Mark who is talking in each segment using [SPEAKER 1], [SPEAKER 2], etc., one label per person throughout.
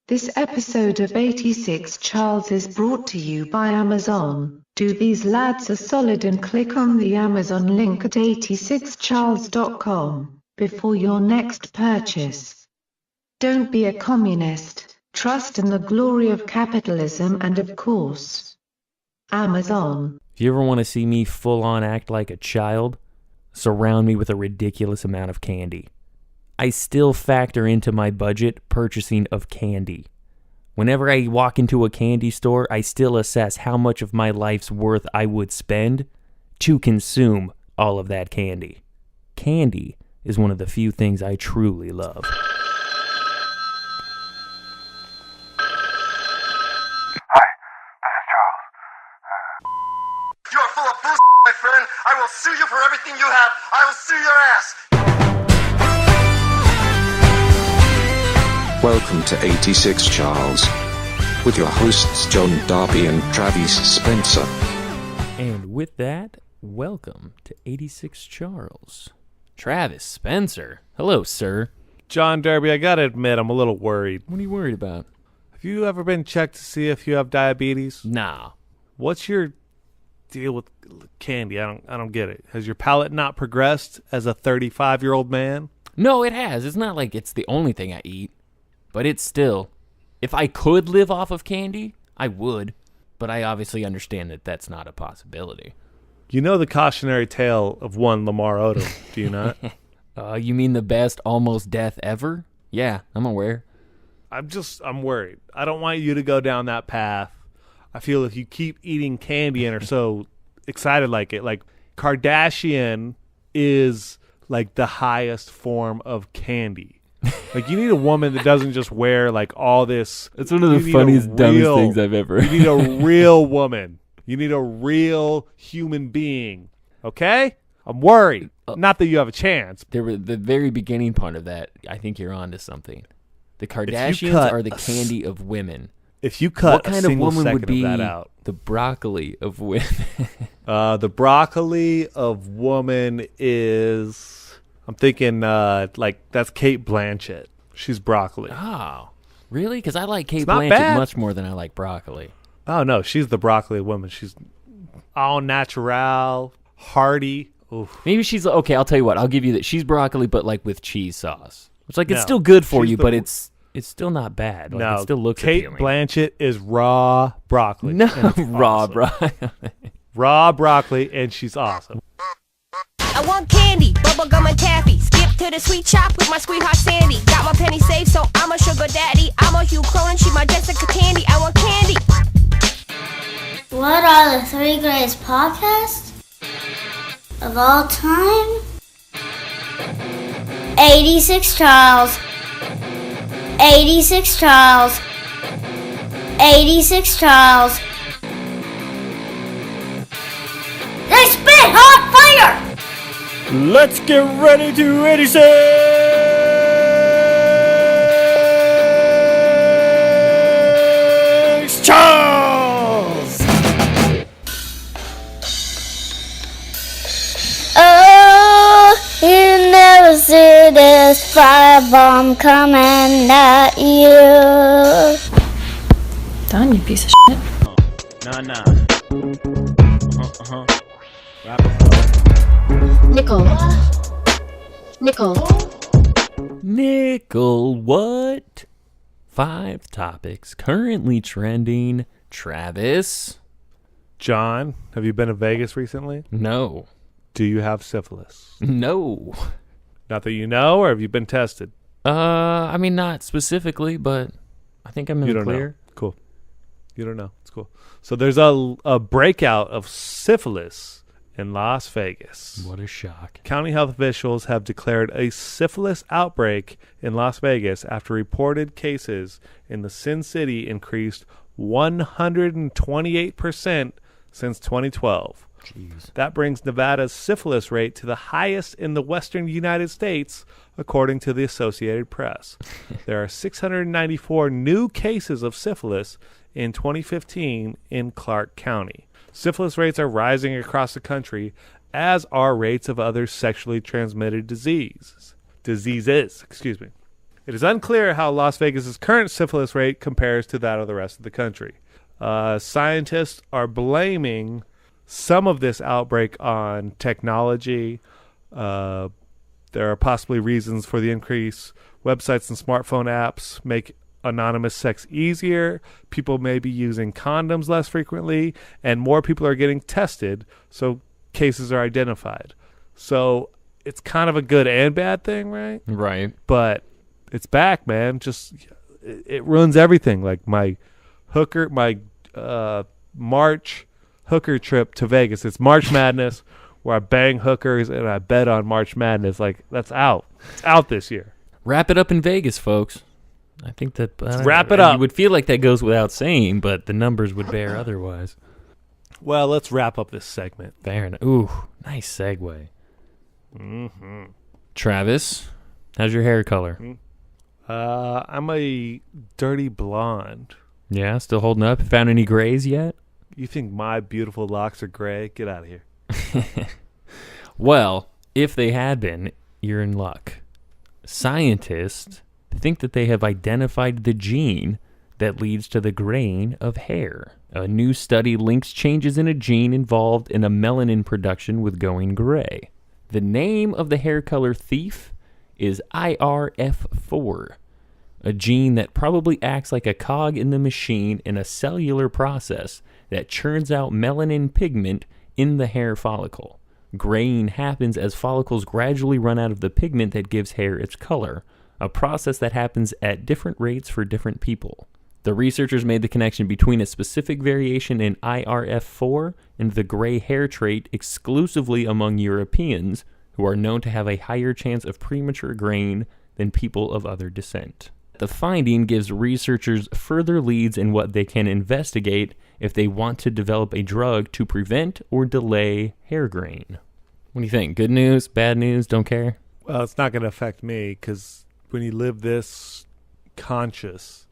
[SPEAKER 1] This episode of 86 Charles is brought to you by Amazon. Do these lads a solid and click on the Amazon link at 86charles.com before your next purchase. Don't be a communist, trust in the glory of capitalism and of course, Amazon.
[SPEAKER 2] If you ever want to see me full on act like a child, surround me with a ridiculous amount of candy. I still factor into my budget purchasing of candy. Whenever I walk into a candy store, I still assess how much of my life's worth I would spend to consume all of that candy. Candy is one of the few things I truly love.
[SPEAKER 3] Hi, this is Charles. You are full of bullshit, my friend. I will sue you for everything you have. I will sue your ass.
[SPEAKER 4] Welcome to 86 Charles, with your hosts John Darby and Travis Spencer.
[SPEAKER 2] And with that, welcome to 86 Charles. Travis Spencer. Hello, sir.
[SPEAKER 5] John Darby, I gotta admit, I'm a little worried.
[SPEAKER 2] What are you worried about?
[SPEAKER 5] Have you ever been checked to see if you have diabetes?
[SPEAKER 2] Nah.
[SPEAKER 5] What's your deal with candy? I don't get it. Has your palate not progressed as a 35-year-old man?
[SPEAKER 2] No, it has. It's not like it's the only thing I eat. But it's still, if I could live off of candy, I would. But I obviously understand that that's not a possibility.
[SPEAKER 5] You know the cautionary tale of one Lamar Odom, do you not?
[SPEAKER 2] You mean the best almost death ever? Yeah, I'm aware.
[SPEAKER 5] I'm worried. I don't want you to go down that path. I feel if you keep eating candy and are so excited like it, like Kardashian is like the highest form of candy. Like, you need a woman that doesn't just wear, like, all this.
[SPEAKER 2] It's one of the funniest, dumbest things I've ever.
[SPEAKER 5] You need a real woman. You need a real human being. Okay? I'm worried. Not that you have a chance.
[SPEAKER 2] The very beginning part of that, I think you're on to something. The Kardashians are the candy of women.
[SPEAKER 5] If you cut
[SPEAKER 2] what kind of woman would be
[SPEAKER 5] that out?
[SPEAKER 2] The broccoli of women?
[SPEAKER 5] The broccoli of woman is... I'm thinking, like, that's Cate Blanchett. She's broccoli.
[SPEAKER 2] Oh, really? Because I like Cate
[SPEAKER 5] not
[SPEAKER 2] Blanchett
[SPEAKER 5] bad.
[SPEAKER 2] much more than I like broccoli.
[SPEAKER 5] Oh, no, she's the broccoli woman. She's all natural, hearty. Oof.
[SPEAKER 2] Maybe she's, okay, I'll tell you what. I'll give you that. She's broccoli, but, like, with cheese sauce. It's like, it's
[SPEAKER 5] No,
[SPEAKER 2] still good for you,
[SPEAKER 5] the-
[SPEAKER 2] but it's still not bad. Like,
[SPEAKER 5] No,
[SPEAKER 2] it still looks
[SPEAKER 5] Cate
[SPEAKER 2] appealing.
[SPEAKER 5] Blanchett is raw broccoli.
[SPEAKER 2] No,
[SPEAKER 5] and it's
[SPEAKER 2] raw
[SPEAKER 5] awesome.
[SPEAKER 2] broccoli.
[SPEAKER 5] Raw broccoli, and she's awesome.
[SPEAKER 6] I want candy, bubblegum and taffy. Skip to the sweet shop with my sweetheart Sandy. Got my penny saved, so I'm a sugar daddy. I'm a Hugh Cronin, she my Jessica Tandy. I want candy.
[SPEAKER 7] What are the 3 greatest podcasts of all time? 86 Charles. 86 Charles. 86 Charles. They spit hot fire!
[SPEAKER 2] Let's get ready to 86 Charles!
[SPEAKER 7] Oh, you never see this firebomb coming at you.
[SPEAKER 8] Done, you piece of shit.
[SPEAKER 2] Nah. Nickel, what? 5 topics currently trending. Travis?
[SPEAKER 5] John, have you been to Vegas recently?
[SPEAKER 2] No.
[SPEAKER 5] Do you have syphilis?
[SPEAKER 2] No.
[SPEAKER 5] Not that you know, or have you been tested?
[SPEAKER 2] I mean, not specifically, but I think I'm in
[SPEAKER 5] You
[SPEAKER 2] the
[SPEAKER 5] don't
[SPEAKER 2] clear.
[SPEAKER 5] know. Cool. You don't know. It's cool. So there's a breakout of syphilis in Las Vegas.
[SPEAKER 2] What a shock.
[SPEAKER 5] County health officials have declared a syphilis outbreak in Las Vegas after reported cases in the Sin City increased 128% since 2012.
[SPEAKER 2] Jeez.
[SPEAKER 5] That brings Nevada's syphilis rate to the highest in the western United States, according to the Associated Press. There are 694 new cases of syphilis in 2015 in Clark County. Syphilis rates are rising across the country, as are rates of other sexually transmitted diseases. It is unclear how Las Vegas's current syphilis rate compares to that of the rest of the country. Scientists are blaming some of this outbreak on technology. There are possibly reasons for the increase. Websites and smartphone apps make anonymous sex easier. People may be using condoms less frequently, and more people are getting tested, so cases are identified. So it's kind of a good and bad thing, right?
[SPEAKER 2] Right.
[SPEAKER 5] But it's back, man. Just it ruins everything. Like my March hooker trip to Vegas. It's March Madness where I bang hookers and I bet on March Madness. Like that's out. It's out this year.
[SPEAKER 2] Wrap it up in Vegas, folks. I think that
[SPEAKER 5] wrap it up.
[SPEAKER 2] You would feel like that goes without saying, but the numbers would bear otherwise.
[SPEAKER 5] Well, let's wrap up this segment.
[SPEAKER 2] Fair enough. Ooh, nice segue.
[SPEAKER 5] Mm-hmm.
[SPEAKER 2] Travis, how's your hair color?
[SPEAKER 5] I'm a dirty blonde.
[SPEAKER 2] Yeah, still holding up. Found any grays yet?
[SPEAKER 5] You think my beautiful locks are gray? Get out of here.
[SPEAKER 2] Well, if they had been, you're in luck. Scientists think that they have identified the gene that leads to the graying of hair. A new study links changes in a gene involved in a melanin production with going gray. The name of the hair color thief is IRF4, a gene that probably acts like a cog in the machine in a cellular process that churns out melanin pigment in the hair follicle. Graying happens as follicles gradually run out of the pigment that gives hair its color, a process that happens at different rates for different people. The researchers made the connection between a specific variation in IRF4 and the gray hair trait exclusively among Europeans, who are known to have a higher chance of premature graying than people of other descent. The finding gives researchers further leads in what they can investigate if they want to develop a drug to prevent or delay hair graying. What do you think? Good news? Bad news? Don't care?
[SPEAKER 5] Well, it's not going to affect me because when you live this conscious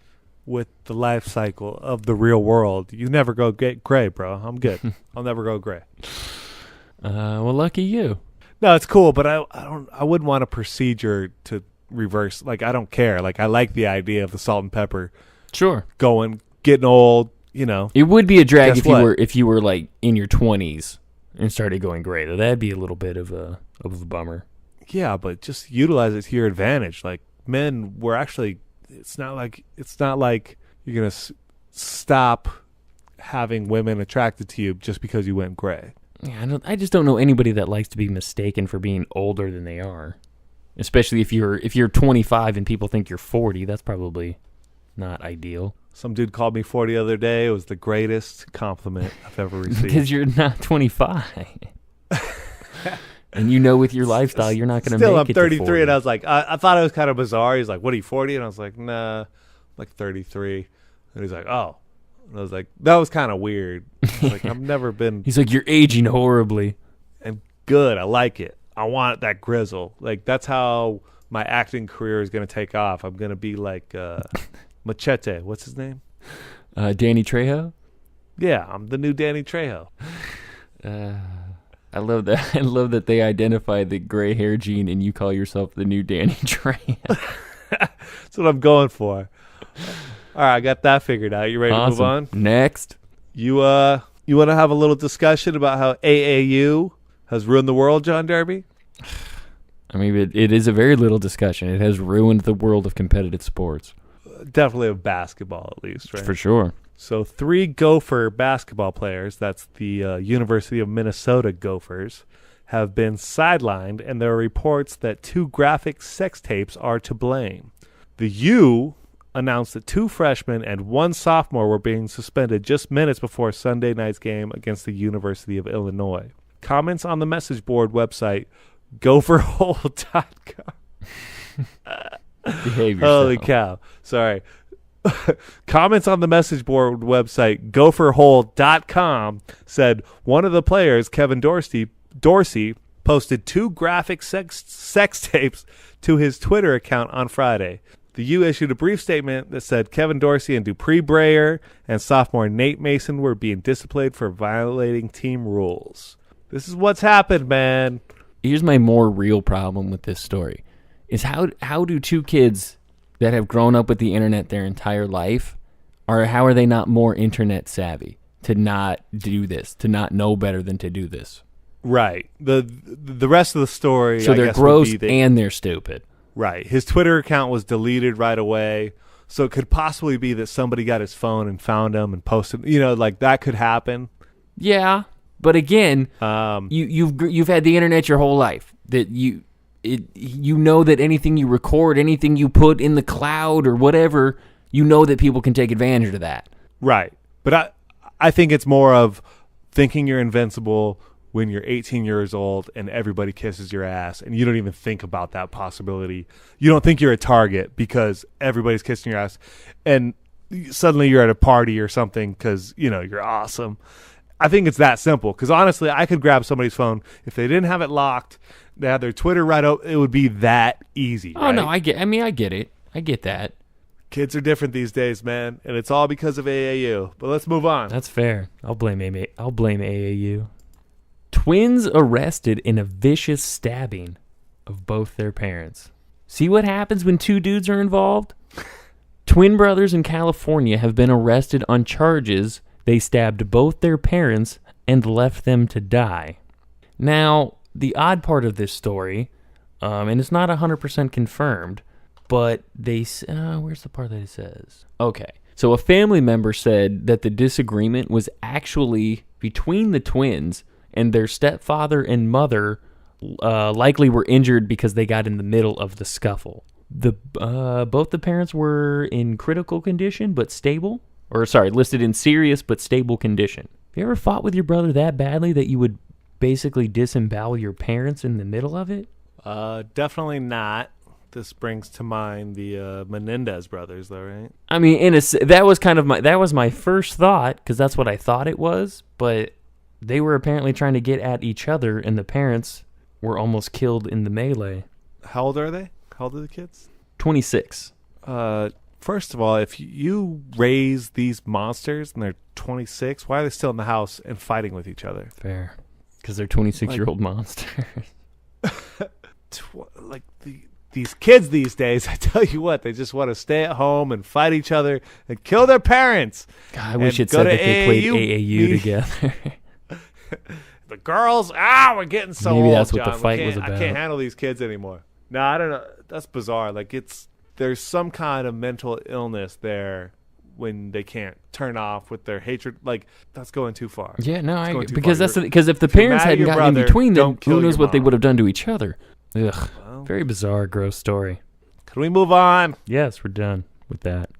[SPEAKER 5] with the life cycle of the real world, you never go get gray, bro. I'm good. I'll never go gray.
[SPEAKER 2] Well, lucky you.
[SPEAKER 5] No, it's cool, but I wouldn't want a procedure to reverse. Like, I don't care. Like, I like the idea of the salt and pepper.
[SPEAKER 2] Sure.
[SPEAKER 5] Getting old, you know.
[SPEAKER 2] It would be a drag
[SPEAKER 5] Guess
[SPEAKER 2] if you were like in your 20s and started going gray. Though that'd be a little bit of a bummer.
[SPEAKER 5] Yeah, but just utilize it to your advantage. Like, men were actually, it's not like you're going to stop having women attracted to you just because you went gray.
[SPEAKER 2] Yeah, I just don't know anybody that likes to be mistaken for being older than they are. Especially if you're 25 and people think you're 40, that's probably not ideal.
[SPEAKER 5] Some dude called me 40 the other day. It was the greatest compliment I've ever received.
[SPEAKER 2] Because you're not 25. And you know with your lifestyle, you're not going to make it.
[SPEAKER 5] Still, I'm 33,
[SPEAKER 2] to 40.
[SPEAKER 5] and I was like, I thought it was kind of bizarre. He's like, what are you, 40? And I was like, nah, I'm like 33. And he's like, oh. And I was like, that was kind of weird. Like, I've never been.
[SPEAKER 2] He's like, you're aging horribly.
[SPEAKER 5] And good. I like it. I want that grizzle. Like, that's how my acting career is going to take off. I'm going to be like Machete. What's his name?
[SPEAKER 2] Danny Trejo?
[SPEAKER 5] Yeah, I'm the new Danny Trejo.
[SPEAKER 2] I love that. I love that they identify the gray hair gene and you call yourself the new Danny Trejo.
[SPEAKER 5] That's what I'm going for. All right, I got that figured out. You ready to move on?
[SPEAKER 2] Next.
[SPEAKER 5] You want to have a little discussion about how AAU has ruined the world, John Derby?
[SPEAKER 2] I mean, it is a very little discussion. It has ruined the world of competitive sports.
[SPEAKER 5] Definitely of basketball, at least, right?
[SPEAKER 2] For sure.
[SPEAKER 5] So 3 Gopher basketball players, that's the University of Minnesota Gophers, have been sidelined, and there are reports that 2 graphic sex tapes are to blame. The U announced that 2 freshmen and 1 sophomore were being suspended just minutes before Sunday night's game against the University of Illinois. Comments on the message board website, gopherhole.com.
[SPEAKER 2] Behave yourself.
[SPEAKER 5] Holy cow. Sorry. Comments on the message board website, gopherhole.com, said one of the players, Kevin Dorsey, posted 2 graphic sex tapes to his Twitter account on Friday. The U issued a brief statement that said Kevin Dorsey and Dupree Breyer and sophomore Nate Mason were being disciplined for violating team rules. This is what's happened, man.
[SPEAKER 2] Here's my more real problem with this story. Is how do 2 kids that have grown up with the internet their entire life, how are they not more internet savvy to not do this, to not know better than to do this?
[SPEAKER 5] Right. The rest of the story,
[SPEAKER 2] so
[SPEAKER 5] I
[SPEAKER 2] they're
[SPEAKER 5] guess,
[SPEAKER 2] gross
[SPEAKER 5] would be that,
[SPEAKER 2] and they're stupid.
[SPEAKER 5] Right. His Twitter account was deleted right away. So it could possibly be that somebody got his phone and found him and posted, like that could happen.
[SPEAKER 2] Yeah. But again, you've had the internet your whole life. That you know that anything you record, anything you put in the cloud or whatever, you know that people can take advantage of that.
[SPEAKER 5] Right. But I think it's more of thinking you're invincible when you're 18 years old and everybody kisses your ass and you don't even think about that possibility. You don't think you're a target because everybody's kissing your ass and suddenly you're at a party or something because, you're awesome. I think it's that simple because honestly, I could grab somebody's phone. If they didn't have it locked, they had their Twitter right up, it would be that easy.
[SPEAKER 2] Oh, right? No, I get it. I get that.
[SPEAKER 5] Kids are different these days, man, and it's all because of AAU. But let's move on.
[SPEAKER 2] That's fair. I'll blame AAU. Twins arrested in a vicious stabbing of both their parents. See what happens when two dudes are involved? Twin brothers in California have been arrested on charges they stabbed both their parents and left them to die. Now, the odd part of this story, and it's not 100% confirmed, but where's the part that it says? Okay. So a family member said that the disagreement was actually between the twins and their stepfather and mother likely were injured because they got in the middle of the scuffle. Both the parents were in critical condition but stable, listed in serious but stable condition. Have you ever fought with your brother that badly that you would basically disembowel your parents in the middle of it?
[SPEAKER 5] Definitely not. This brings to mind the Menendez brothers, though, right? I
[SPEAKER 2] mean, that was my first thought because that's what I thought it was, but they were apparently trying to get at each other, and the parents were almost killed in the melee.
[SPEAKER 5] How old are they? How old are the kids?
[SPEAKER 2] 26.
[SPEAKER 5] First of all, if you raise these monsters and they're 26, why are they still in the house and fighting with each other?
[SPEAKER 2] Fair. Because they're 26-year-old monsters.
[SPEAKER 5] These kids these days, I tell you what, they just want to stay at home and fight each other and kill their parents.
[SPEAKER 2] God, I wish it said that they played AAU together.
[SPEAKER 5] The girls, we're getting so old,
[SPEAKER 2] Maybe that's what
[SPEAKER 5] John.
[SPEAKER 2] the fight was about.
[SPEAKER 5] I can't handle these kids anymore. No, I don't know. That's bizarre. There's some kind of mental illness there when they can't turn off with their hatred. That's going too far.
[SPEAKER 2] Yeah, no, because if the parents hadn't gotten in between them, who knows what they would have done to each other. Ugh. Well, very bizarre, gross story.
[SPEAKER 5] Can we move on?
[SPEAKER 2] Yes, we're done with that.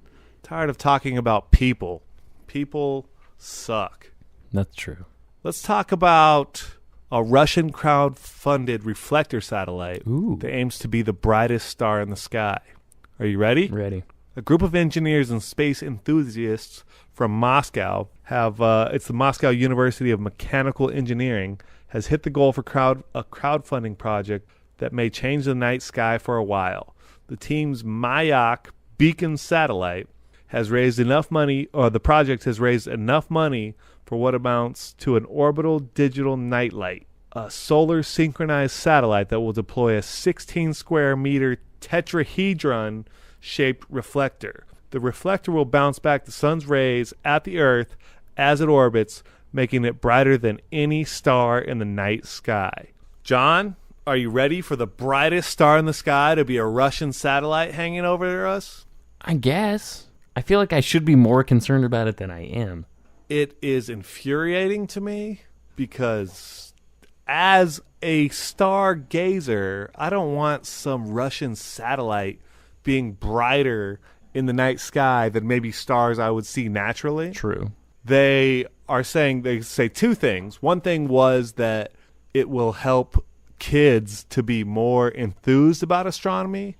[SPEAKER 5] Tired of talking about people. People suck.
[SPEAKER 2] That's true.
[SPEAKER 5] Let's talk about a Russian crowd-funded reflector satellite that aims to be the brightest star in the sky. Are you ready?
[SPEAKER 2] Ready.
[SPEAKER 5] A group of engineers and space enthusiasts from Moscow it's the Moscow University of Mechanical Engineering, has hit the goal for a crowdfunding project that may change the night sky for a while. The team's Mayak beacon satellite has raised enough money, or the project has raised enough money for what amounts to an orbital digital nightlight, a solar synchronized satellite that will deploy a 16 square meter tetrahedron shaped reflector. The reflector will bounce back the sun's rays at the Earth as it orbits, making it brighter than any star in the night sky. John, are you ready for the brightest star in the sky to be a Russian satellite hanging over us?
[SPEAKER 2] I guess. I feel like I should be more concerned about it than I am.
[SPEAKER 5] It is infuriating to me because as a stargazer, I don't want some Russian satellite being brighter in the night sky than maybe stars I would see naturally.
[SPEAKER 2] True.
[SPEAKER 5] They say two things. One thing was that it will help kids to be more enthused about astronomy,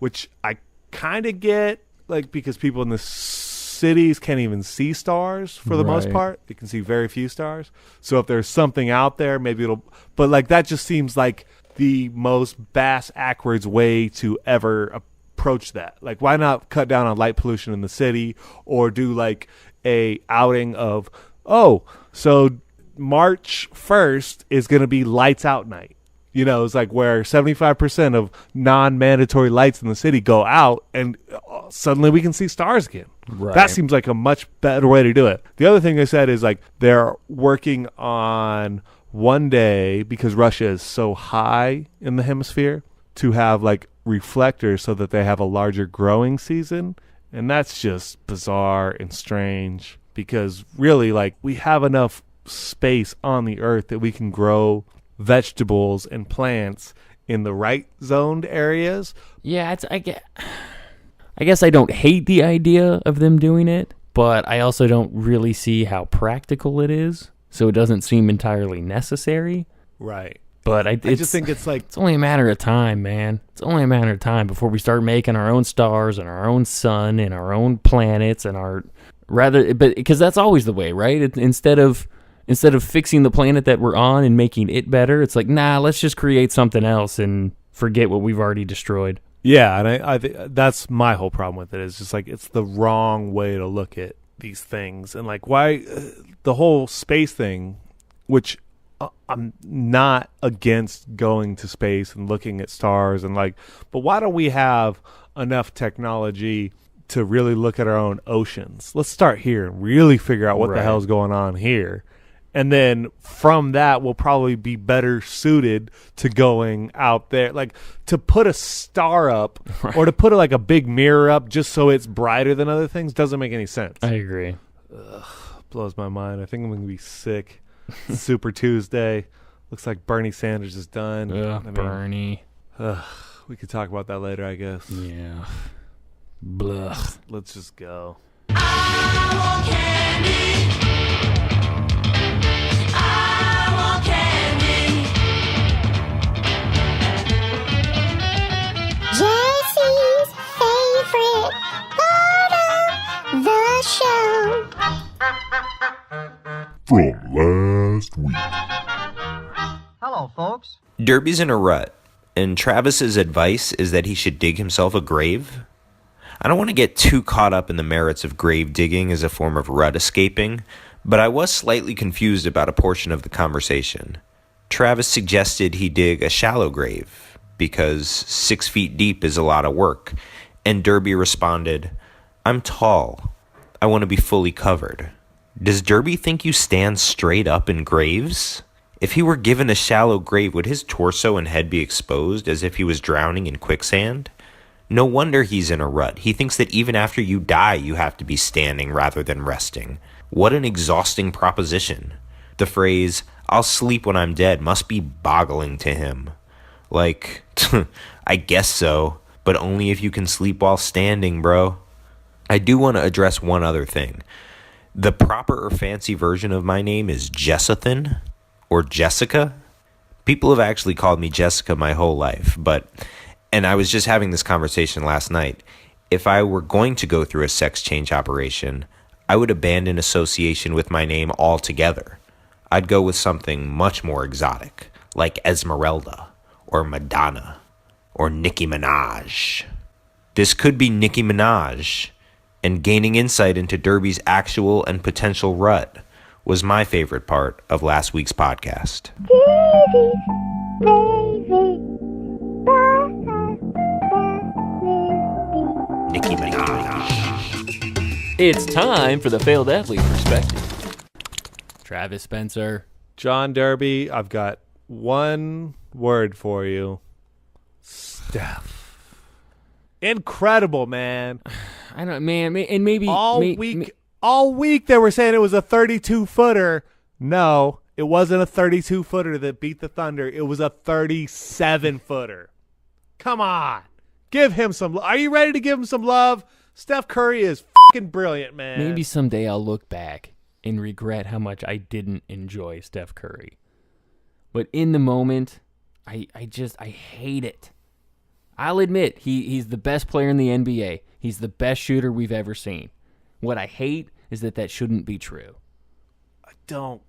[SPEAKER 5] which I kind of get, because people in the cities can't even see stars for the most part. They can see very few stars. So if there's something out there, maybe it'll, but that just seems like the most bass-ackwards way to ever approach that. Why not cut down on light pollution in the city, or do a outing of, so March 1st is going to be lights out night. You know, it's like where 75% of non-mandatory lights in the city go out, and suddenly we can see stars again.
[SPEAKER 2] Right.
[SPEAKER 5] That seems like a much better way to do it. The other thing they said is like they're working on one day, because Russia is so high in the hemisphere, to have like reflectors so that they have a larger growing season. And that's just bizarre and strange, because really, like, we have enough space on the earth that we can grow vegetables and plants in the right zoned areas.
[SPEAKER 2] Yeah, I guess I don't hate the idea of them doing it, but I also don't really see how practical it is, so it doesn't seem entirely necessary.
[SPEAKER 5] Right.
[SPEAKER 2] But
[SPEAKER 5] I just think it's like...
[SPEAKER 2] It's only a matter of time, man. It's only a matter of time before we start making our own stars and our own sun and our own planets and because that's always the way, right? Instead of fixing the planet that we're on and making it better, it's like, nah, let's just create something else and forget what we've already destroyed.
[SPEAKER 5] Yeah, and I think that's my whole problem with it. It's just like, it's the wrong way to look at these things. And like, why the whole space thing, which I'm not against going to space and looking at stars and like, but why don't we have enough technology to really look at our own oceans? Let's start here and really figure out what the hell's going on here. And then from that, we'll probably be better suited to going out there. Like, to put a star up or to put like a big mirror up just so it's brighter than other things doesn't make any sense.
[SPEAKER 2] I agree.
[SPEAKER 5] Blows my mind. I think I'm going to be sick. Super Tuesday. Looks like Bernie Sanders is done.
[SPEAKER 2] Bernie.
[SPEAKER 5] We could talk about that later, I guess.
[SPEAKER 2] Yeah. Blah.
[SPEAKER 5] Let's just go.
[SPEAKER 6] I want candy. I want candy.
[SPEAKER 7] Jesse's favorite part of the show.
[SPEAKER 9] From last week.
[SPEAKER 10] Hello, folks.
[SPEAKER 11] Derby's in a rut, and Travis's advice is that he should dig himself a grave. I don't want to get too caught up in the merits of grave digging as a form of rut escaping, but I was slightly confused about a portion of the conversation. Travis suggested he dig a shallow grave, because 6 feet deep is a lot of work, and Derby responded, "I'm tall. I want to be fully covered." Does Derby think you stand straight up in graves? If he were given a shallow grave, would his torso and head be exposed as if he was drowning in quicksand? No wonder he's in a rut. He thinks that even after you die, you have to be standing rather than resting. What an exhausting proposition. The phrase, "I'll sleep when I'm dead," must be boggling to him. Like, I guess so, but only if you can sleep while standing, bro. I do want to address one other thing. The proper or fancy version of my name is Jessathan or Jessica. People have actually called me Jessica my whole life, and I was just having this conversation last night. If I were going to go through a sex change operation, I would abandon association with my name altogether. I'd go with something much more exotic, like Esmeralda or Madonna or Nicki Minaj. This could be Nicki Minaj. And gaining insight into Derby's actual and potential rut was my favorite part of last week's podcast. Nicki Minaj.
[SPEAKER 2] It's time for the failed athlete perspective. Travis Spencer.
[SPEAKER 5] John Derby, I've got one word for you. Steph. Incredible, man.
[SPEAKER 2] I don't, man, and maybe
[SPEAKER 5] all week they were saying it was a 32-footer. No, it wasn't a 32-footer that beat the Thunder. It was a 37-footer. Come on, give him some. Are you ready to give him some love? Steph Curry is fucking brilliant, man.
[SPEAKER 2] Maybe someday I'll look back and regret how much I didn't enjoy Steph Curry. But in the moment, I hate it. I'll admit, he's the best player in the NBA. He's the best shooter we've ever seen. What I hate is that shouldn't be true.
[SPEAKER 5] I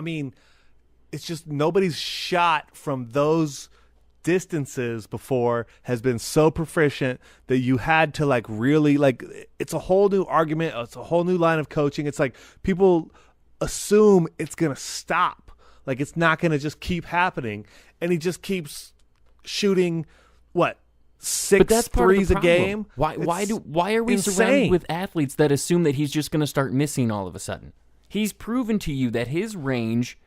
[SPEAKER 5] mean, it's just nobody's shot from those distances before has been so proficient that you had to like really like, it's a whole new argument. It's a whole new line of coaching. It's like people assume it's going to stop. Like, it's not going to just keep happening. And he just keeps shooting, what, 6 threes a game?
[SPEAKER 2] Why are we surrounded with athletes that assume that he's just going to start missing all of a sudden? He's proven to you that his range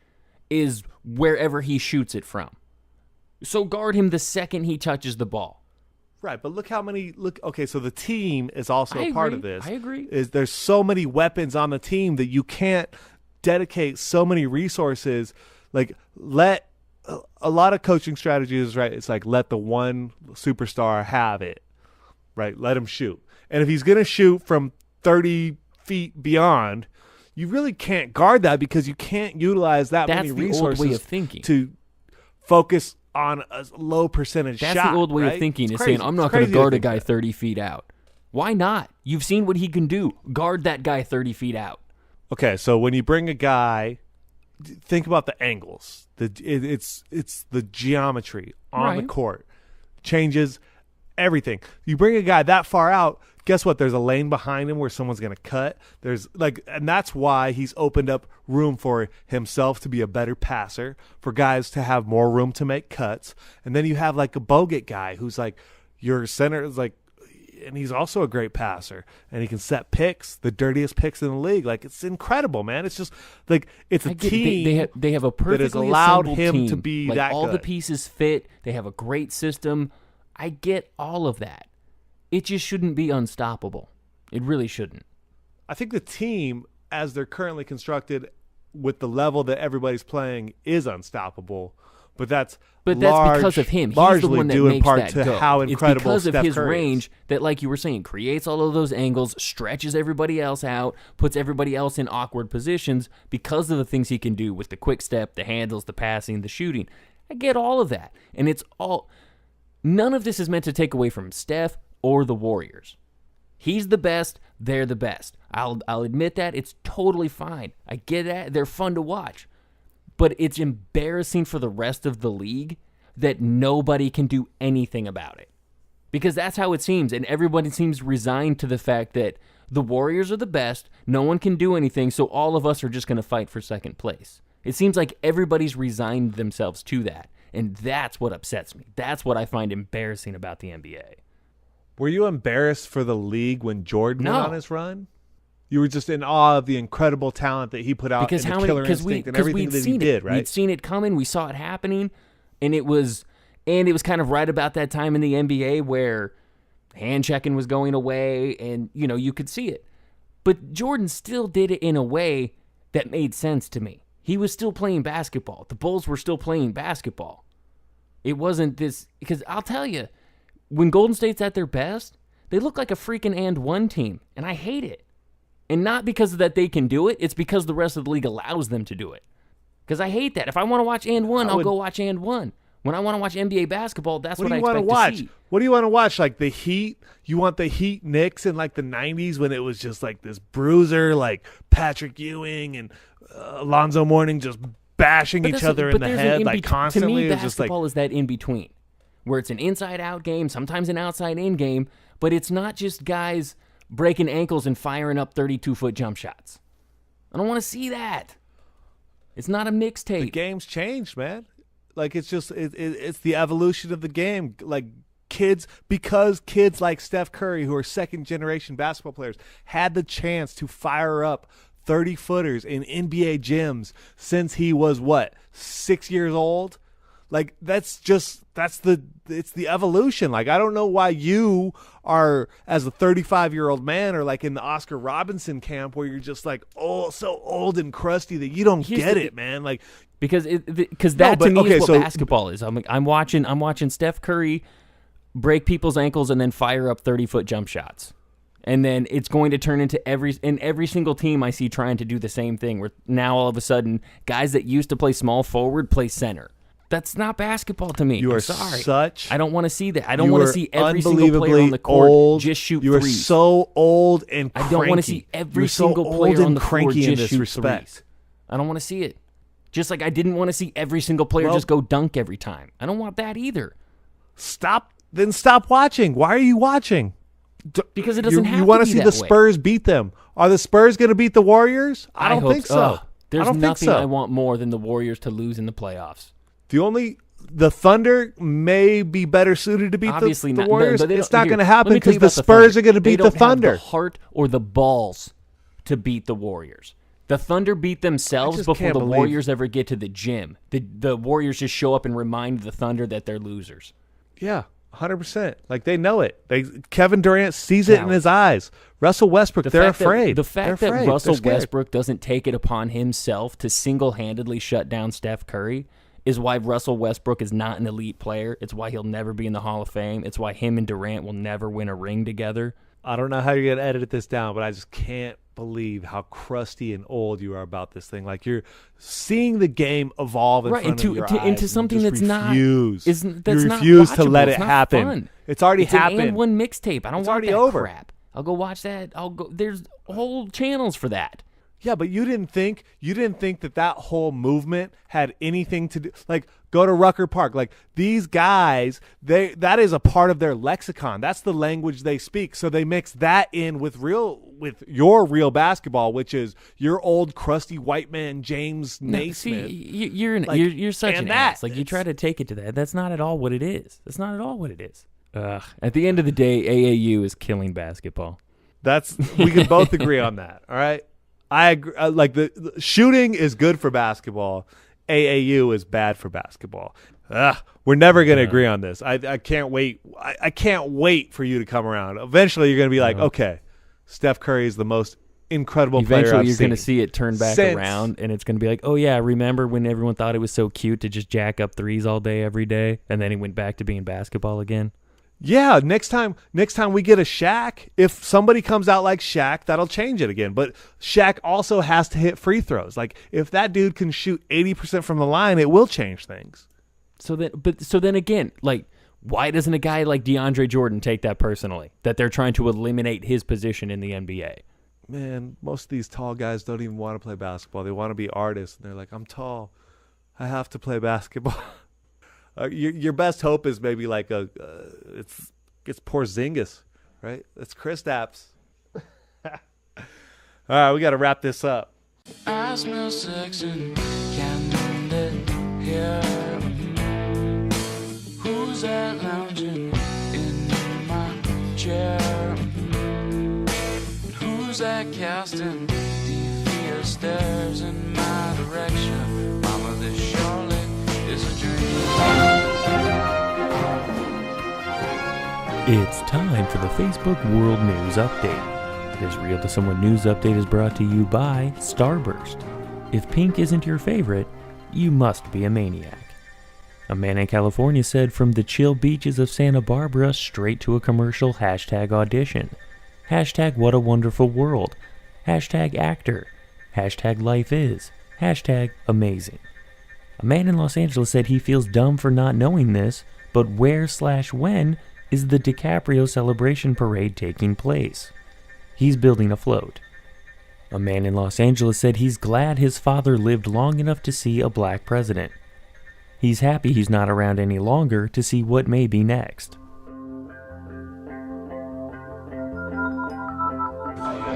[SPEAKER 2] is wherever he shoots it from. So guard him the second he touches the ball.
[SPEAKER 5] Right, but okay, so the team is also a part of this.
[SPEAKER 2] I agree.
[SPEAKER 5] There's so many weapons on the team that you can't dedicate so many resources. Like, let a lot of coaching strategies, right? It's like, let the one superstar have it, right? Let him shoot. And if he's going to shoot from 30 feet beyond, you really can't guard that because you can't utilize that many resources
[SPEAKER 2] old way of thinking.
[SPEAKER 5] To focus on a low percentage shot.
[SPEAKER 2] That's the old way
[SPEAKER 5] right?
[SPEAKER 2] of thinking,
[SPEAKER 5] it's
[SPEAKER 2] is
[SPEAKER 5] crazy.
[SPEAKER 2] saying, I'm not going to guard a guy 30 feet out. Why not? You've seen what he can do. Guard that guy 30 feet out.
[SPEAKER 5] Okay, so when you bring a guy, think about the angles. It's the geometry on the court. Changes everything. You bring a guy that far out, guess what? There's a lane behind him where someone's going to cut. And that's why he's opened up room for himself to be a better passer, for guys to have more room to make cuts. And then you have like a Bogut guy who's like your center is like, and he's also a great passer, and he can set picks, the dirtiest picks in the league. Like, it's incredible, man. It's just like it's a team.
[SPEAKER 2] They have a perfectly
[SPEAKER 5] that has allowed
[SPEAKER 2] assembled
[SPEAKER 5] him
[SPEAKER 2] team.
[SPEAKER 5] to be
[SPEAKER 2] like,
[SPEAKER 5] that
[SPEAKER 2] all
[SPEAKER 5] good.
[SPEAKER 2] the pieces fit. They have a great system. I get all of that. It just shouldn't be unstoppable. It really shouldn't.
[SPEAKER 5] I think the team, as they're currently constructed, with the level that everybody's playing, is unstoppable. But that's
[SPEAKER 2] because of him. He's
[SPEAKER 5] largely
[SPEAKER 2] the one that
[SPEAKER 5] due in
[SPEAKER 2] makes
[SPEAKER 5] part
[SPEAKER 2] that
[SPEAKER 5] to
[SPEAKER 2] go.
[SPEAKER 5] how incredible
[SPEAKER 2] it's because
[SPEAKER 5] Steph
[SPEAKER 2] of his
[SPEAKER 5] Curry
[SPEAKER 2] range
[SPEAKER 5] is.
[SPEAKER 2] that, like you were saying, creates all of those angles, stretches everybody else out, puts everybody else in awkward positions because of the things he can do with the quick step, the handles, the passing, the shooting. I get all of that. And it's all... None of this is meant to take away from Steph or the Warriors. He's the best. They're the best. I'll admit that. It's totally fine. I get that. They're fun to watch. But it's embarrassing for the rest of the league that nobody can do anything about it. Because that's how it seems, and everybody seems resigned to the fact that the Warriors are the best, no one can do anything, so all of us are just going to fight for second place. It seems like everybody's resigned themselves to that, and that's what upsets me. That's what I find embarrassing about the NBA.
[SPEAKER 5] Were you embarrassed for the league when Jordan went
[SPEAKER 2] No.
[SPEAKER 5] on his run? You were just in awe of the incredible talent that he put out, and the killer instinct and everything that he did, right?
[SPEAKER 2] We'd seen it coming. We saw it happening, and it was kind of right about that time in the NBA where hand checking was going away, and you could see it. But Jordan still did it in a way that made sense to me. He was still playing basketball. The Bulls were still playing basketball. It wasn't this, because I'll tell you, when Golden State's at their best, they look like a freaking and one team, and I hate it. And not because of that they can do it, it's because the rest of the league allows them to do it. Because I hate that. If I want to watch and one, I'll go watch and one. When I want to watch NBA basketball, that's what I expect to see.
[SPEAKER 5] What do you want to watch? Like the Heat? You want the Heat Knicks in like the 90s when it was just like this bruiser, like Patrick Ewing and Alonzo Mourning just bashing each other in the head like constantly?
[SPEAKER 2] To me, basketball is that in-between, where it's an inside-out game, sometimes an outside-in game, but it's not just guys breaking ankles and firing up 32-foot jump shots. I don't want to see that. It's not a mixtape.
[SPEAKER 5] The game's changed, man. Like, it's just it's the evolution of the game. Like, because kids like Steph Curry, who are second-generation basketball players, had the chance to fire up 30-footers in NBA gyms since he was, 6 years old? Like, it's the evolution. Like, I don't know why you are, as a 35-year-old man, or like in the Oscar Robinson camp where you're just like, so old and crusty that you don't get it, man. Like,
[SPEAKER 2] because that to me is what basketball is. I'm watching Steph Curry break people's ankles and then fire up 30-foot jump shots. And then it's going to turn into every single team I see trying to do the same thing, where now all of a sudden guys that used to play small forward play center. That's not basketball to me. I'm sorry. I don't want to see that. I don't want to see every single player on the court just shoot threes.
[SPEAKER 5] You are so old and cranky.
[SPEAKER 2] I don't want to see every single player on the court just shoot threes. I don't want to see it. Just like I didn't want to see every single player just go dunk every time. I don't want that either.
[SPEAKER 5] Stop watching. Why are you watching?
[SPEAKER 2] Because it doesn't have to be
[SPEAKER 5] You want to see
[SPEAKER 2] that
[SPEAKER 5] the Spurs beat them. Are the Spurs going to beat the Warriors? I don't think so.
[SPEAKER 2] There's
[SPEAKER 5] don't
[SPEAKER 2] nothing
[SPEAKER 5] think so.
[SPEAKER 2] I want more than the Warriors to lose in the playoffs.
[SPEAKER 5] The Thunder may be better suited to beat
[SPEAKER 2] Obviously
[SPEAKER 5] the
[SPEAKER 2] not,
[SPEAKER 5] Warriors.
[SPEAKER 2] but
[SPEAKER 5] it's not going to
[SPEAKER 2] let
[SPEAKER 5] happen
[SPEAKER 2] me tell
[SPEAKER 5] because
[SPEAKER 2] you
[SPEAKER 5] the
[SPEAKER 2] about
[SPEAKER 5] Spurs
[SPEAKER 2] Thunder.
[SPEAKER 5] are going to beat the
[SPEAKER 2] They don't
[SPEAKER 5] Thunder.
[SPEAKER 2] have the heart or the balls to beat the Warriors. The Thunder beat themselves before
[SPEAKER 5] can't
[SPEAKER 2] the
[SPEAKER 5] believe-
[SPEAKER 2] Warriors ever get to the gym. The Warriors just show up and remind the Thunder that they're losers.
[SPEAKER 5] Yeah, 100%. Like, they know it. Kevin Durant sees it in his eyes. Russell Westbrook, they're afraid.
[SPEAKER 2] The fact
[SPEAKER 5] They're
[SPEAKER 2] that
[SPEAKER 5] afraid.
[SPEAKER 2] Russell
[SPEAKER 5] They're scared.
[SPEAKER 2] Westbrook doesn't take it upon himself to single-handedly shut down Steph Curry is why Russell Westbrook is not an elite player. It's why he'll never be in the Hall of Fame. It's why him and Durant will never win a ring together.
[SPEAKER 5] I don't know how you're going to edit this down, but I just can't believe how crusty and old you are about this thing. Like, you're seeing the game evolve in front of your eyes
[SPEAKER 2] into something
[SPEAKER 5] and
[SPEAKER 2] that's
[SPEAKER 5] you
[SPEAKER 2] not
[SPEAKER 5] refuse to let it
[SPEAKER 2] it's not
[SPEAKER 5] happen.
[SPEAKER 2] Fun.
[SPEAKER 5] It's already
[SPEAKER 2] It's
[SPEAKER 5] happened.
[SPEAKER 2] An and one mixtape. I don't
[SPEAKER 5] It's
[SPEAKER 2] want
[SPEAKER 5] already
[SPEAKER 2] that
[SPEAKER 5] over.
[SPEAKER 2] crap. I'll go watch that. There's whole channels for that.
[SPEAKER 5] Yeah, but you didn't think that whole movement had anything to do. Like, go to Rucker Park. Like, these guys, that is a part of their lexicon. That's the language they speak. So they mix that in with your real basketball, which is your old crusty white man James Naismith.
[SPEAKER 2] See, you're such an ass. Like, you try to take it to that. That's not at all what it is. That's not at all what it is. At the end of the day, AAU is killing basketball.
[SPEAKER 5] We can both agree on that. All right. I agree. Like, the shooting is good for basketball. AAU is bad for basketball. We're never going to agree on this. I can't wait. I can't wait for you to come around. Eventually, you're going to be like, okay, Steph Curry is the most incredible player I've
[SPEAKER 2] Eventually, you're
[SPEAKER 5] seen.
[SPEAKER 2] going to see it turn back around, and it's going to be like, oh, yeah, remember when everyone thought it was so cute to just jack up threes all day, every day, and then he went back to being basketball again?
[SPEAKER 5] Yeah, next time we get a Shaq, if somebody comes out like Shaq, that'll change it again. But Shaq also has to hit free throws. Like, if that dude can shoot 80% from the line, it will change things.
[SPEAKER 2] So then again, like, why doesn't a guy like DeAndre Jordan take that personally? That they're trying to eliminate his position in the NBA?
[SPEAKER 5] Man, most of these tall guys don't even want to play basketball. They want to be artists, and they're like, I'm tall, I have to play basketball. Your best hope is maybe like it's Porzingis, right? That's Kristaps. All right, we got to wrap this up.
[SPEAKER 12] I smell sex and candlelit here. Who's that lounging in my chair? Who's that casting devious stares in my direction? Mama, this surely is a dream.
[SPEAKER 2] It's time for the Facebook World News Update. This Real to Someone News Update is brought to you by Starburst. If pink isn't your favorite, you must be a maniac. A man in California said from the chill beaches of Santa Barbara straight to a commercial #audition. #what a wonderful world. #actor. #life is. #amazing. A man in Los Angeles said he feels dumb for not knowing this, but where/when is the DiCaprio celebration parade taking place? He's building a float. A man in Los Angeles said he's glad his father lived long enough to see a black president. He's happy he's not around any longer to see what may be next.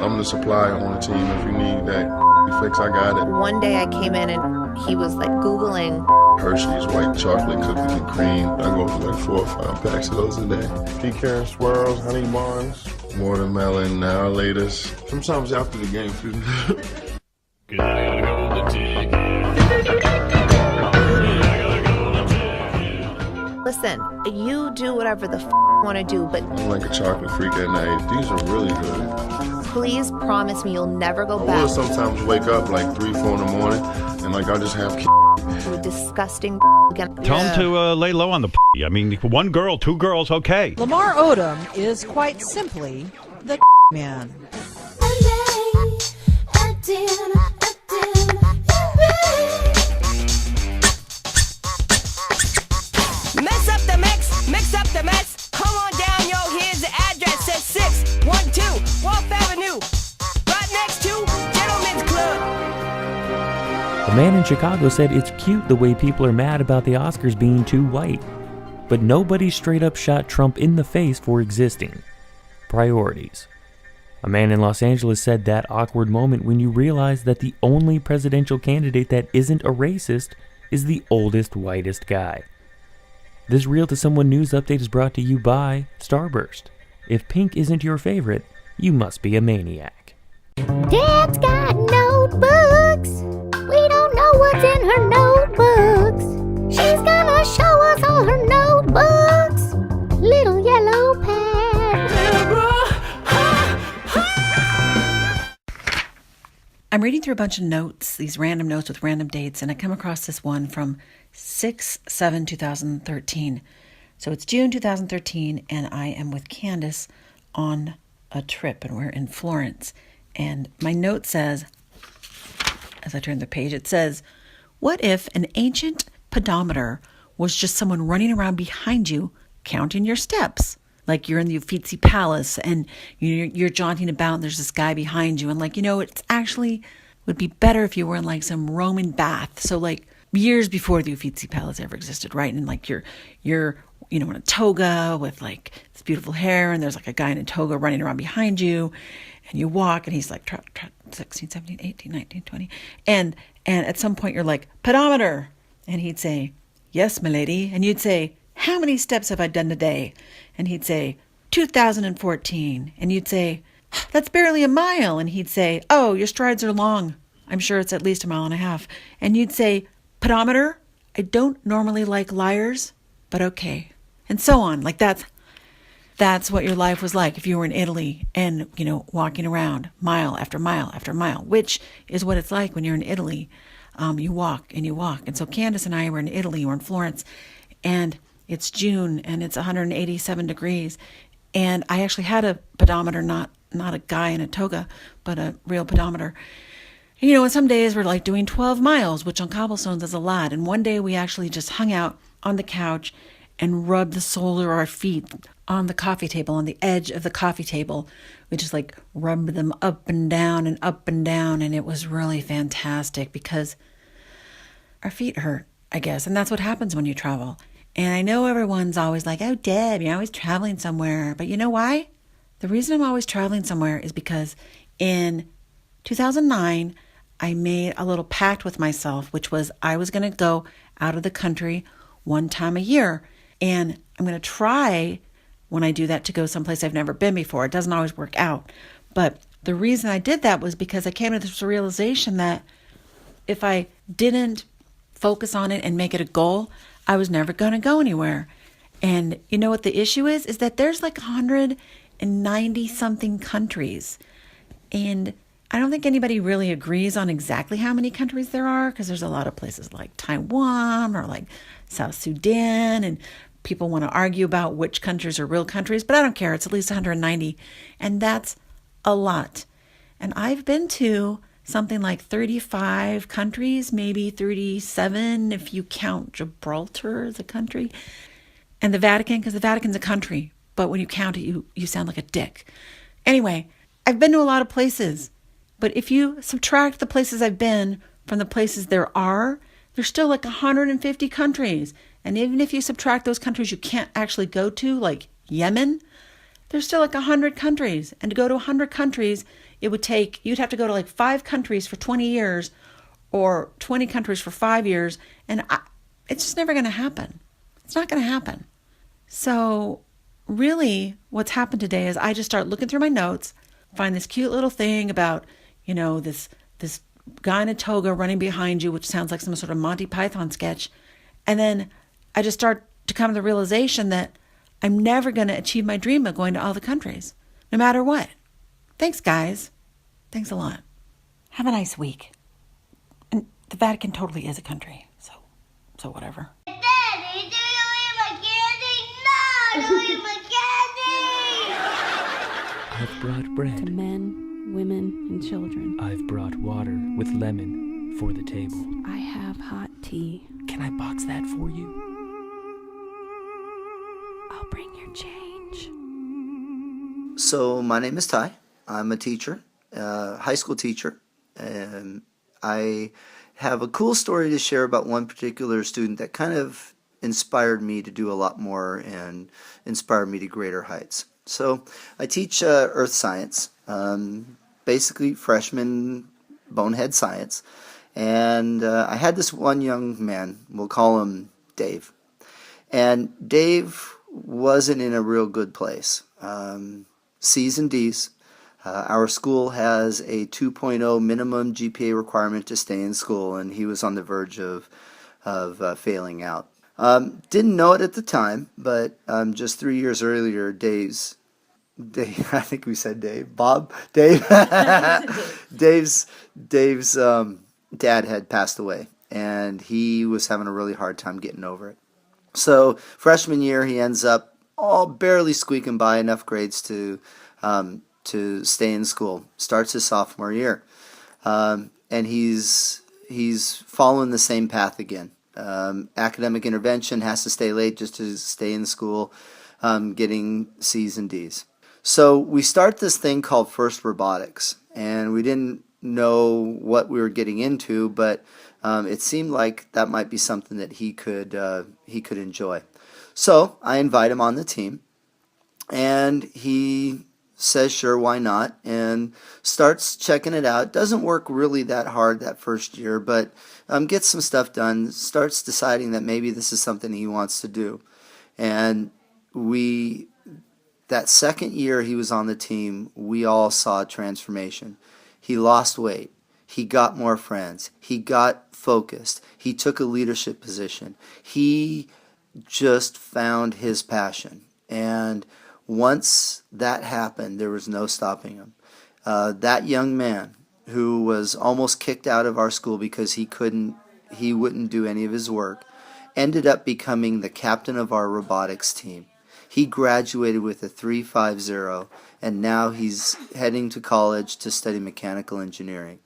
[SPEAKER 13] I'm the supplier on the team. If you need that fix, I got it.
[SPEAKER 14] One day I came in and he was like Googling
[SPEAKER 13] Hershey's white chocolate cookies and cream. I go for like 4 or 5 packs of those a day. Pecan swirls, honey buns, watermelon, now latest. Sometimes after the game, feeling good.
[SPEAKER 12] Cause I gotta go on the ticket.
[SPEAKER 14] Listen, you do whatever the you want to do, but
[SPEAKER 13] I'm like a chocolate freak at night. These are really good.
[SPEAKER 14] Please promise me you'll never go
[SPEAKER 13] I
[SPEAKER 14] back
[SPEAKER 13] will sometimes wake up like 3, 4 in the morning, and like I'll just have
[SPEAKER 14] to a disgusting again.
[SPEAKER 15] Tell him to lay low on the I mean, 1 girl, 2 girls, okay.
[SPEAKER 16] Lamar Odom is quite simply the man.
[SPEAKER 6] Mess up the mix up the mess. Come on down, yo, here's the address. Says 612 Wolf Avenue, right next to Gentlemen's Club.
[SPEAKER 2] A man in Chicago said it's cute the way people are mad about the Oscars being too white, but nobody straight up shot Trump in the face for existing. Priorities. A man in Los Angeles said that awkward moment when you realize that the only presidential candidate that isn't a racist is the oldest, whitest guy. This Real to Someone news update is brought to you by Starburst. If pink isn't your favorite, you must be a maniac.
[SPEAKER 17] Dad's got notebooks. We don't know what's in her notebooks. She's gonna show us all her notebooks. Little yellow pad.
[SPEAKER 16] I'm reading through a bunch of notes, these random notes with random dates, and I come across this one from 6/7/2013. So it's June 2013, and I am with Candace on a trip, and we're in Florence. And my note says, as I turn the page, it says, what if an ancient pedometer was just someone running around behind you counting your steps? Like you're in the Uffizi Palace and you're jaunting about and there's this guy behind you. And like, it's actually would be better if you were in like some Roman bath. So like years before the Uffizi Palace ever existed, right? And like you're in a toga with like this beautiful hair and there's like a guy in a toga running around behind you. And you walk, and he's like, 16, 17, 18, 19, 20. And at some point, you're like, pedometer. And he'd say, yes, milady. And you'd say, how many steps have I done today? And he'd say, 2,014. And you'd say, that's barely a mile. And he'd say, oh, your strides are long. I'm sure it's at least 1.5 miles. And you'd say, pedometer, I don't normally like liars, but okay. And so on. Like that's what your life was like if you were in Italy and, walking around mile after mile after mile, which is what it's like when you're in Italy. You walk and you walk. And so Candace and I were in Italy, we're in Florence, and it's June and it's 187 degrees. And I actually had a pedometer, not a guy in a toga, but a real pedometer. And some days we're like doing 12 miles, which on cobblestones is a lot. And one day we actually just hung out on the couch and rubbed the sole of our feet on the coffee table, on the edge of the coffee table. We just like rubbed them up and down and up and down. And it was really fantastic because our feet hurt, I guess. And that's what happens when you travel. And I know everyone's always like, oh, Deb, you're always traveling somewhere. But you know why? The reason I'm always traveling somewhere is because in 2009, I made a little pact with myself, which was I was going to go out of the country one time a year. And I'm going to try, when I do that, to go someplace I've never been before. It doesn't always work out. But the reason I did that was because I came to this realization that if I didn't focus on it and make it a goal, I was never going to go anywhere. And you know what the issue is? Is that there's like 190 something countries. And I don't think anybody really agrees on exactly how many countries there are, because there's a lot of places like Taiwan or like South Sudan, and people want to argue about which countries are real countries, but I don't care. It's at least 190, and that's a lot. And I've been to something like 35 countries, maybe 37 if you count Gibraltar as a country, and the Vatican, because the Vatican's a country, but when you count it, you sound like a dick. Anyway, I've been to a lot of places, but if you subtract the places I've been from the places there's still like 150 countries. And even if you subtract those countries you can't actually go to, like Yemen, there's still like 100 countries. And to go to 100 countries, you'd have to go to like 5 countries for 20 years or 20 countries for 5 years. And it's just never going to happen. It's not going to happen. So really what's happened today is I just start looking through my notes, find this cute little thing about, this guy in a toga running behind you, which sounds like some sort of Monty Python sketch. And then I just start to come to the realization that I'm never going to achieve my dream of going to all the countries, no matter what. Thanks, guys. Thanks a lot. Have a nice week. And the Vatican totally is a country, so whatever.
[SPEAKER 17] Daddy, do you eat my candy? No, don't eat my candy!
[SPEAKER 2] I've brought bread.
[SPEAKER 8] To men, women, and children.
[SPEAKER 2] I've brought water with lemon for the table.
[SPEAKER 8] I have hot tea.
[SPEAKER 2] Can I box that for you?
[SPEAKER 8] I'll bring your change.
[SPEAKER 18] So my name is Ty. I'm a teacher, high school teacher, and I have a cool story to share about one particular student that kind of inspired me to do a lot more and inspired me to greater heights. So I teach earth science, basically freshman bonehead science. And I had this one young man, we'll call him Dave. And Dave wasn't in a real good place. C's and D's. Our school has a 2.0 minimum GPA requirement to stay in school, and he was on the verge of failing out. Didn't know it at the time, but just 3 years earlier, Dave, I think we said Dave, Bob, Dave, Dave's dad had passed away, and he was having a really hard time getting over it. So freshman year, he ends up barely squeaking by enough grades to stay in school. Starts his sophomore year, and he's following the same path again. Academic intervention, has to stay late just to stay in school, getting C's and D's. So we start this thing called First Robotics, and we didn't know what we were getting into, but it seemed like that might be something that he could enjoy. So I invite him on the team, and he says sure, why not, and starts checking it out. Doesn't work really that hard that first year, but gets some stuff done, starts deciding that maybe this is something he wants to do. And that second year he was on the team, we all saw a transformation. He lost weight. He got more friends. He got focused. He took a leadership position. He just found his passion. And once that happened, there was no stopping him. That young man who was almost kicked out of our school because he wouldn't do any of his work, ended up becoming the captain of our robotics team. He graduated with a 3.50, and now he's heading to college to study mechanical engineering.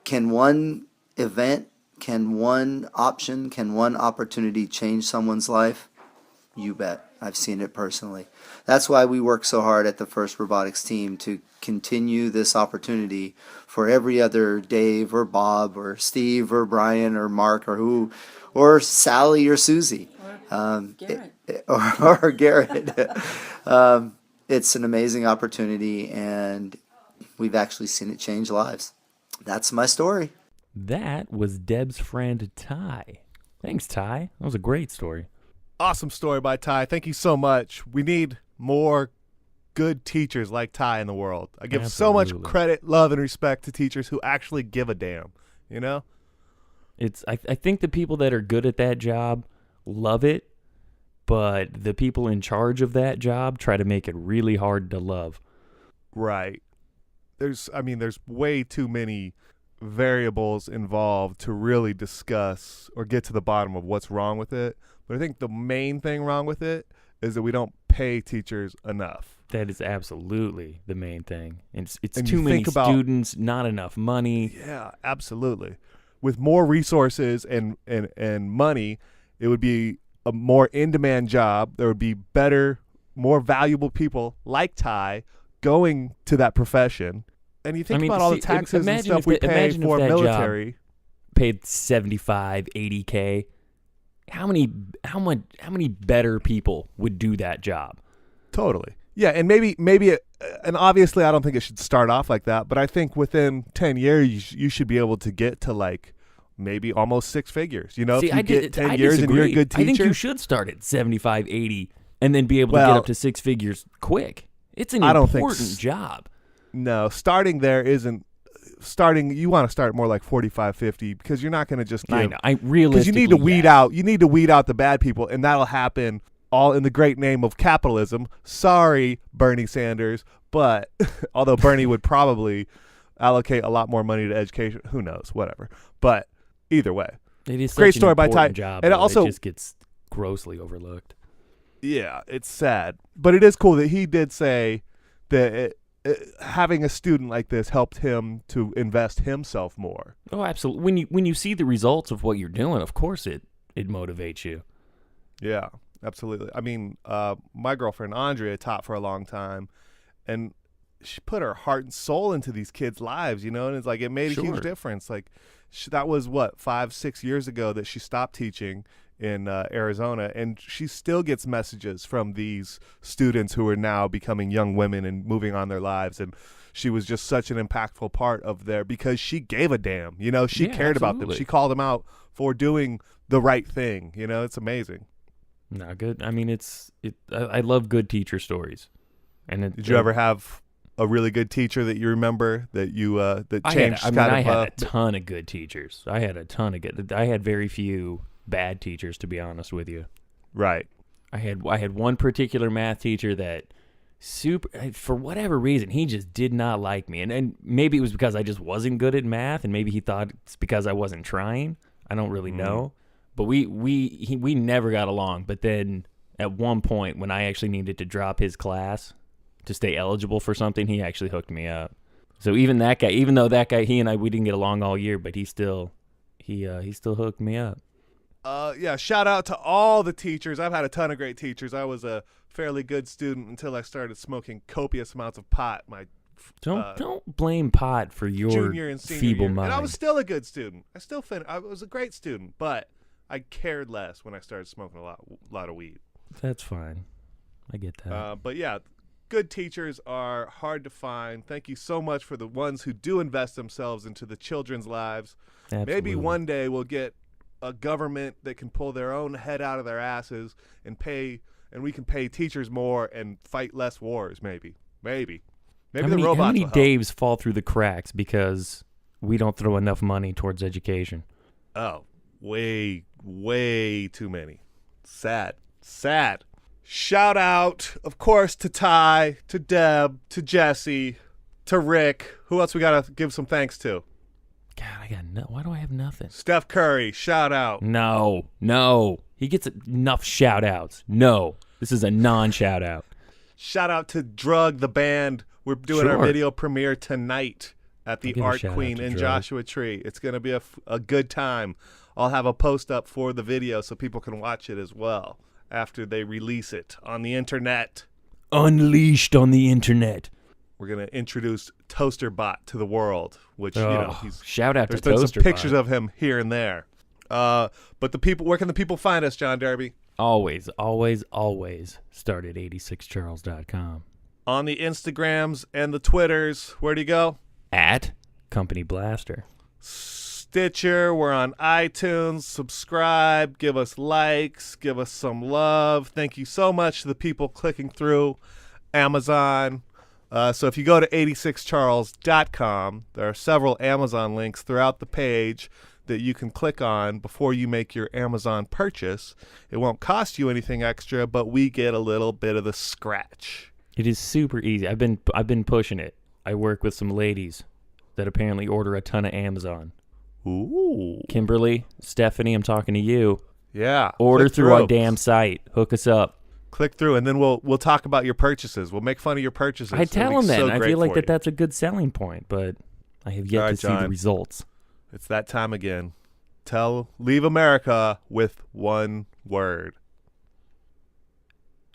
[SPEAKER 18] Can one event, can one option, can one opportunity change someone's life? You bet. I've seen it personally. That's why we work so hard at the First Robotics team to continue this opportunity for every other Dave or Bob or Steve or Brian or Mark or Sally or Susie. Garrett. Or Garrett. It's an amazing opportunity, and we've actually seen it change lives. That's my story.
[SPEAKER 2] That was Deb's friend Ty. Thanks, Ty. That was a great story.
[SPEAKER 5] Awesome story by Ty. Thank you so much. We need more good teachers like Ty in the world. I give so much credit, love, and respect to teachers who actually give a damn, you know?
[SPEAKER 2] I think the people that are good at that job love it, but the people in charge of that job try to make it really hard to love.
[SPEAKER 5] Right. There's way too many variables involved to really discuss or get to the bottom of what's wrong with it. But I think the main thing wrong with it is that we don't pay teachers enough.
[SPEAKER 2] That is absolutely the main thing. It's too many students, not enough money.
[SPEAKER 5] Yeah, absolutely. With more resources and money, it would be a more in-demand job. There would be better, more valuable people like Ty going to that profession. And you think about all the taxes and stuff we pay for military.
[SPEAKER 2] Paid $75, $80K. How many better people would do that job?
[SPEAKER 5] Totally. Yeah, and maybe and obviously I don't think it should start off like that, but I think within 10 years you should be able to get to like maybe almost six figures. You know,
[SPEAKER 2] See,
[SPEAKER 5] if you get 10 years
[SPEAKER 2] disagree.
[SPEAKER 5] and you're a good teacher.
[SPEAKER 2] I think you should start at 75, 80 and then be able to get up to six figures quick. It's an important job.
[SPEAKER 5] No, starting there isn't starting. You want to start more like 45, 50 because you're not going to just give.
[SPEAKER 2] I know. Because
[SPEAKER 5] you need to weed out. You need to weed out the bad people, and that'll happen all in the great name of capitalism. Sorry, Bernie Sanders, but although Bernie would probably allocate a lot more money to education, who knows? Whatever. But either way,
[SPEAKER 2] it is
[SPEAKER 5] great
[SPEAKER 2] such
[SPEAKER 5] story
[SPEAKER 2] an
[SPEAKER 5] by Ty.
[SPEAKER 2] job,
[SPEAKER 5] and also
[SPEAKER 2] it just gets grossly overlooked.
[SPEAKER 5] Yeah, it's sad, but it is cool that he did say that having a student like this helped him to invest himself more.
[SPEAKER 2] Oh, absolutely. When you see the results of what you're doing, of course it motivates you.
[SPEAKER 5] Yeah, absolutely. I mean, my girlfriend Andrea taught for a long time, and she put her heart and soul into these kids' lives, you know, and it's like it made a huge difference. Like that was 5-6 years ago that she stopped teaching, in Arizona, and she still gets messages from these students who are now becoming young women and moving on their lives. And she was just such an impactful part of there because she gave a damn. You know, she cared about them. She called them out for doing the right thing. You know, it's amazing.
[SPEAKER 2] No, good. I mean, I love good teacher stories. And
[SPEAKER 5] did you ever have a really good teacher that you remember that you that changed?
[SPEAKER 2] I had a ton of good teachers. I had very few bad teachers, to be honest with you.
[SPEAKER 5] Right.
[SPEAKER 2] I had one particular math teacher that for whatever reason, he just did not like me. And maybe it was because I just wasn't good at math, and maybe he thought it's because I wasn't trying. I don't really know. But we never got along. But then at one point when I actually needed to drop his class to stay eligible for something, he actually hooked me up. So even though that guy, he and I, we didn't get along all year, but he still hooked me up.
[SPEAKER 5] Yeah, shout out to all the teachers. I've had a ton of great teachers. I was a fairly good student until I started smoking copious amounts of pot.
[SPEAKER 2] Don't blame pot for your
[SPEAKER 5] junior and senior
[SPEAKER 2] feeble
[SPEAKER 5] year.
[SPEAKER 2] mind.
[SPEAKER 5] And I was still a good student. I was a great student, but I cared less when I started smoking a lot of weed.
[SPEAKER 2] That's fine. I get that.
[SPEAKER 5] But yeah, good teachers are hard to find. Thank you so much for the ones who do invest themselves into the children's lives.
[SPEAKER 2] Absolutely.
[SPEAKER 5] Maybe one day we'll get a government that can pull their own head out of their asses and we can pay teachers more and fight less wars. Maybe
[SPEAKER 2] how
[SPEAKER 5] the robots
[SPEAKER 2] how many
[SPEAKER 5] will help.
[SPEAKER 2] Daves fall through the cracks because we don't throw enough money towards education?
[SPEAKER 5] Oh, way too many. Sad. Shout out, of course, to Ty, to Deb, to Jesse, to Rick. Who else we gotta give some thanks to?
[SPEAKER 2] God, why do I have nothing?
[SPEAKER 5] Steph Curry, shout out.
[SPEAKER 2] No. He gets enough shout outs. No. This is a non-shout out.
[SPEAKER 5] Shout out to Drug, the band. We're doing our video premiere tonight at the Art Queen in Joshua Tree. It's going to be a good time. I'll have a post up for the video so people can watch it as well after they release it on the internet.
[SPEAKER 2] Unleashed on the internet.
[SPEAKER 5] We're going to introduce Toaster Bot to the world, which,
[SPEAKER 2] shout out to
[SPEAKER 5] Toaster Bot. There's been some pictures of him here and there. But where can the people find us, John Derby?
[SPEAKER 2] Always start at 86charles.com.
[SPEAKER 5] On the Instagrams and the Twitters, where do you go?
[SPEAKER 2] At Company Blaster.
[SPEAKER 5] Stitcher, we're on iTunes. Subscribe, give us likes, give us some love. Thank you so much to the people clicking through Amazon. So if you go to 86charles.com, there are several Amazon links throughout the page that you can click on before you make your Amazon purchase. It won't cost you anything extra, but we get a little bit of the scratch.
[SPEAKER 2] It is super easy. I've been pushing it. I work with some ladies that apparently order a ton of Amazon.
[SPEAKER 5] Ooh.
[SPEAKER 2] Kimberly, Stephanie, I'm talking to you.
[SPEAKER 5] Yeah.
[SPEAKER 2] Order through our damn site. Hook us up.
[SPEAKER 5] Click through, and then we'll talk about your purchases. We'll make fun of your purchases.
[SPEAKER 2] I tell them that.
[SPEAKER 5] So
[SPEAKER 2] I feel like that's a good selling point, but I have yet to see the results.
[SPEAKER 5] It's that time again. Leave America with one word.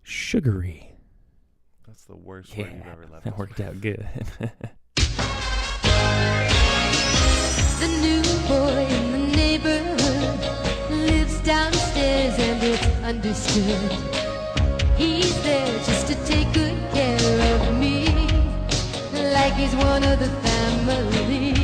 [SPEAKER 2] Sugary.
[SPEAKER 5] That's the worst word you've ever left.
[SPEAKER 2] That worked out good.
[SPEAKER 19] The new boy in the neighborhood lives downstairs and it's understood. He's there just to take good care of me, like he's one of the family.